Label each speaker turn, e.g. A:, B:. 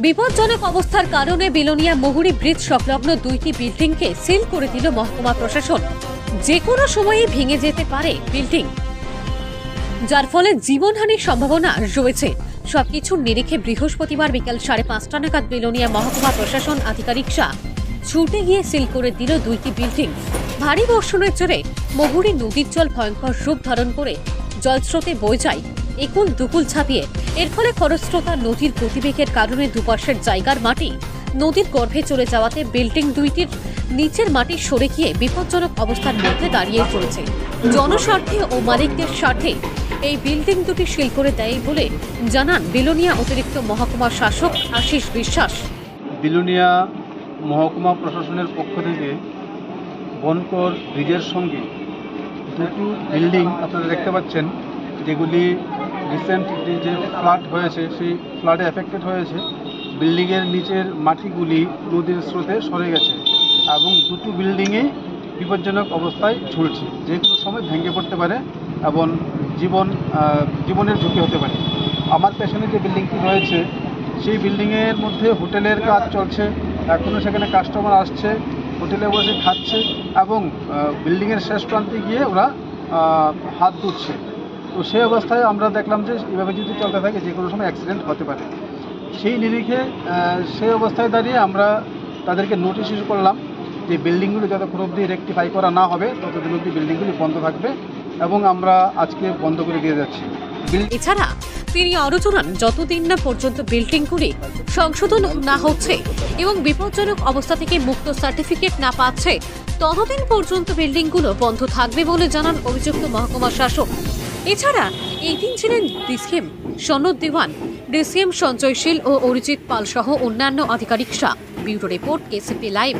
A: বিপজ্জনক অবস্থার কারণে বিলোনিয়া মহুরী ব্রিজ সংলগ্ন দুইটি বিল্ডিংকে সিল করে দিল মহকুমা প্রশাসন। যে কোনো সময়ই ভেঙে যেতে পারে বিল্ডিং, যার ফলে জীবনহানির সম্ভাবনা রয়েছে। সবকিছুর নিরিখে বৃহস্পতিবার বিকেল 5:30 নাগাদ বিলোনিয়া মহকুমা প্রশাসন আধিকারিকরা ছুটে গিয়ে সিল করে দিল দুইটি বিল্ডিং। ভারী বর্ষণের জেরে মহুরী নদীর জল ভয়ঙ্কর রূপ ধারণ করে জলস্রোতে বয়ে যায় একুল দুকুল ছাপিয়ে। এর ফলে খরস্রোতা নদীর গতিবেগের কারণে দুপাশের জায়গার মাটি নদীর গর্ভে চলে যাওয়াতে বিল্ডিং দুইটির নিচের মাটি সরে গিয়ে বিপজ্জনক অবস্থার মধ্যে দাঁড়িয়ে পড়েছে। জনস্বার্থে ও মালিকদের স্বার্থে এই বিল্ডিং দুটি সিল করে দেয় বলে জানান বিলোনিয়া অতিরিক্ত মহকুমা শাসক আশিস বিশ্বাস।
B: বিলোনিয়া মহকুমা প্রশাসনের পক্ষ থেকে বনকর ব্রিজের সঙ্গে দুটো বিল্ডিং আপনারা দেখতে পাচ্ছেন, যেগুলি রিসেন্টলি যে ফ্লাড হয়েছে সেই ফ্লাডে এফেক্টেড হয়েছে। বিল্ডিংয়ের নিচের মাটিগুলি নদীর স্রোতে সরে গেছে এবং দুটো বিল্ডিংই বিপজ্জনক অবস্থায় ঝুলছে, যে কোনো সময় ভেঙে পড়তে পারে এবং জীবনের ঝুঁকি হতে পারে। আমার পেছনে যে বিল্ডিংটি রয়েছে সেই বিল্ডিংয়ের মধ্যে হোটেলের কাজ চলছে, এখনও সেখানে কাস্টমার আসছে, হোটেলে বসে খাচ্ছে এবং বিল্ডিংয়ের শেষ প্রান্তে গিয়ে ওরা হাত ধুচ্ছে। তো সেই অবস্থায় আমরা দেখলাম যে এভাবে যদি চলতে থাকে যে কোনো সময় অ্যাক্সিডেন্ট হতে পারে। সেই নিরিখে সেই অবস্থায় দাঁড়িয়ে আমরা তাদেরকে নোটিশ ইস্যু করলাম যে বিল্ডিংগুলি যতক্ষণ অবধি রেকটিফাই করা না হবে ততদিন অবধি বিল্ডিংগুলি বন্ধ থাকবে এবং আমরা আজকে বন্ধ করে দিয়ে যাচ্ছি।
A: এছাড়া তিনি আরও জানান, যতদিন না পর্যন্ত বিল্ডিংগুলি সংশোধন না হচ্ছে এবং বিপজ্জনক অবস্থা থেকে মুক্ত সার্টিফিকেট না পাচ্ছে ততদিন পর্যন্ত বিল্ডিংগুলো বন্ধ থাকবে বলে জানান অভিযুক্ত মহকুমা শাসক। এছাড়া এই দিন ছিলেন ডিসিএম সনদ দেওয়ান, ডিসিএম সঞ্জয় শীল ও অরিজিৎ পাল সহ অন্যান্য আধিকারিকরা। Bureau report, KCP live.